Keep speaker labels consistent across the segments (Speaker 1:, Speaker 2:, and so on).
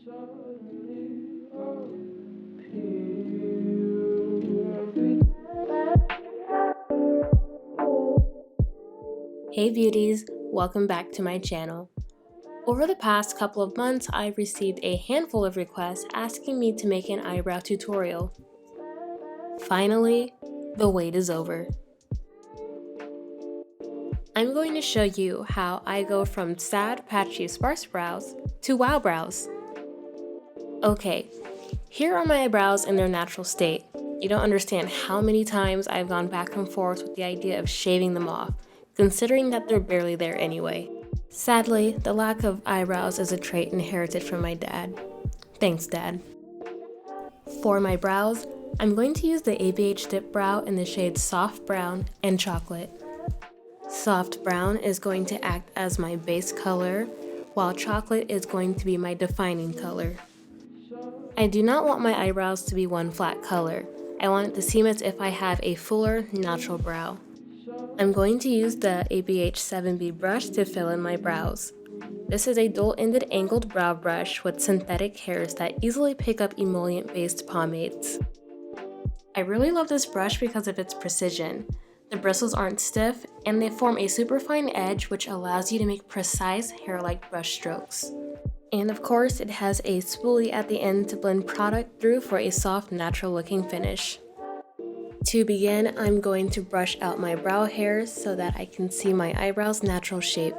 Speaker 1: Hey beauties, welcome back to my channel. Over the past couple of months, I've received a handful of requests asking me to make an eyebrow tutorial. Finally, the wait is over. I'm going to show you how I go from sad, patchy, sparse brows to wow brows. Okay, here are my eyebrows in their natural state. You don't understand how many times I've gone back and forth with the idea of shaving them off, considering that they're barely there anyway. Sadly, the lack of eyebrows is a trait inherited from my dad. Thanks, Dad. For my brows, I'm going to use the ABH Dipbrow in the shades Soft Brown and Chocolate. Soft Brown is going to act as my base color, while Chocolate is going to be my defining color. I do not want my eyebrows to be one flat color. I want it to seem as if I have a fuller, natural brow. I'm going to use the ABH 7B brush to fill in my brows. This is a dual-ended angled brow brush with synthetic hairs that easily pick up emollient-based pomades. I really love this brush because of its precision. The bristles aren't stiff, and they form a super fine edge which allows you to make precise hair-like brush strokes. And of course, it has a spoolie at the end to blend product through for a soft, natural-looking finish. To begin, I'm going to brush out my brow hairs so that I can see my eyebrows' natural shape.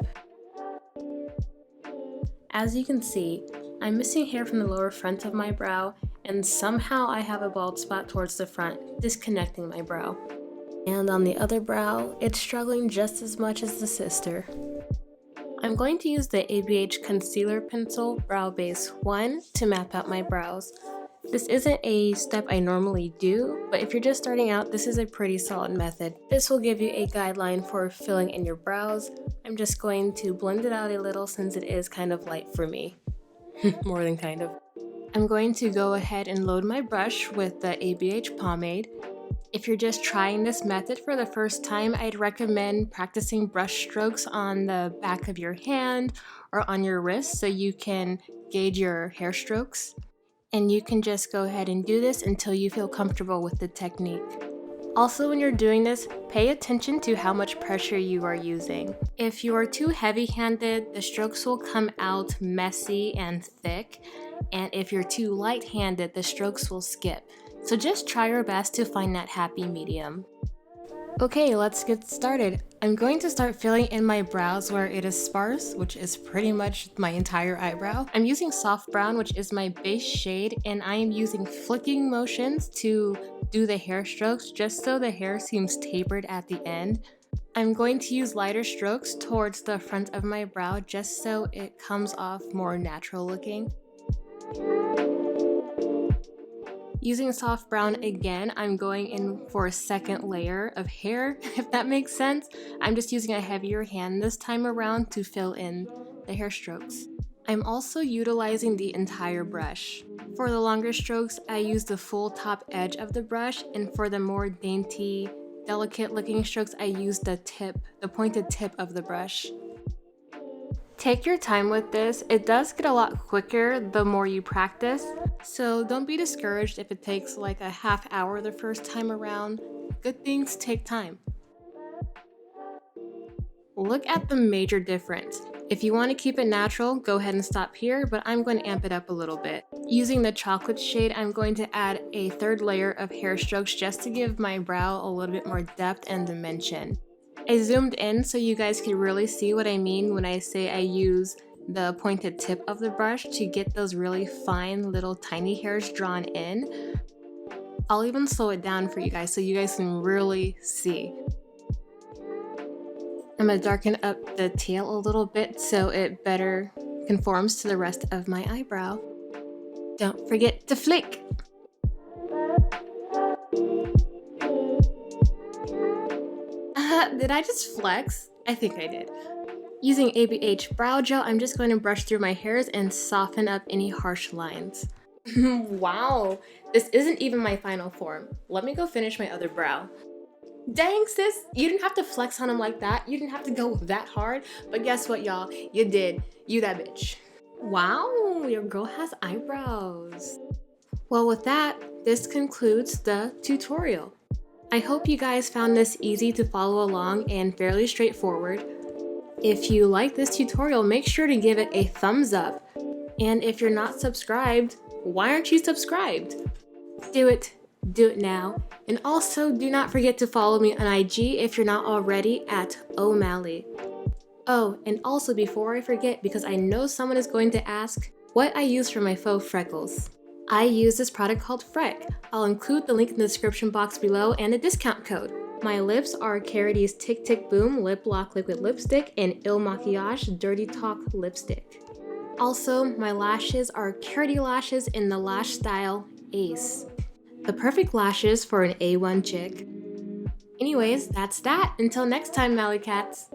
Speaker 1: As you can see, I'm missing hair from the lower front of my brow, and somehow I have a bald spot towards the front, disconnecting my brow. And on the other brow, it's struggling just as much as the sister. I'm going to use the ABH Concealer Pencil Brow Base 1 to map out my brows. This isn't a step I normally do, but if you're just starting out, this is a pretty solid method. This will give you a guideline for filling in your brows. I'm just going to blend it out a little since it is kind of light for me. More than kind of. I'm going to go ahead and load my brush with the ABH pomade. If you're just trying this method for the first time, I'd recommend practicing brush strokes on the back of your hand or on your wrist so you can gauge your hair strokes. And you can just go ahead and do this until you feel comfortable with the technique. Also, when you're doing this, pay attention to how much pressure you are using. If you are too heavy-handed, the strokes will come out messy and thick, and if you're too light-handed, the strokes will skip. So just try your best to find that happy medium. Okay, let's get started. I'm going to start filling in my brows where it is sparse, which is pretty much my entire eyebrow. I'm using Soft Brown, which is my base shade, and I am using flicking motions to do the hair strokes just so the hair seems tapered at the end. I'm going to use lighter strokes towards the front of my brow just so it comes off more natural looking. Using Soft Brown again, I'm going in for a second layer of hair, if that makes sense. I'm just using a heavier hand this time around to fill in the hair strokes. I'm also utilizing the entire brush. For the longer strokes, I use the full top edge of the brush, and for the more dainty, delicate looking strokes, I use the pointed tip of the brush. Take your time with this. It does get a lot quicker the more you practice, so don't be discouraged if it takes like a half hour the first time around. Good things take time. Look at the major difference. If you want to keep it natural, go ahead and stop here, but I'm going to amp it up a little bit. Using the chocolate shade, I'm going to add a third layer of hair strokes just to give my brow a little bit more depth and dimension. I zoomed in so you guys can really see what I mean when I say I use the pointed tip of the brush to get those really fine little tiny hairs drawn in. I'll even slow it down for you guys so you guys can really see. I'm going to darken up the tail a little bit so it better conforms to the rest of my eyebrow. Don't forget to flick! Did I just flex? I think I did. Using ABH Brow Gel, I'm just going to brush through my hairs and soften up any harsh lines. Wow, this isn't even my final form. Let me go finish my other brow. Dang sis, you didn't have to flex on him like that. You didn't have to go that hard. But guess what, y'all? You did. You that bitch. Wow, your girl has eyebrows. Well, with that, this concludes the tutorial. I hope you guys found this easy to follow along and fairly straightforward. If you like this tutorial, make sure to give it a thumbs up. And if you're not subscribed, why aren't you subscribed? Do it now. And also, do not forget to follow me on IG if you're not already at O'Malley. Oh, and also before I forget, because I know someone is going to ask, what I use for my faux freckles. I use this product called Freck. I'll include the link in the description box below and a discount code. My lips are Carity's Tick Tick Boom Lip Lock Liquid Lipstick and Il Maquillage Dirty Talk Lipstick. Also, my lashes are Carity Lashes in the lash style Ace. The perfect lashes for an A1 chick. Anyways, that's that. Until next time, Mally Cats.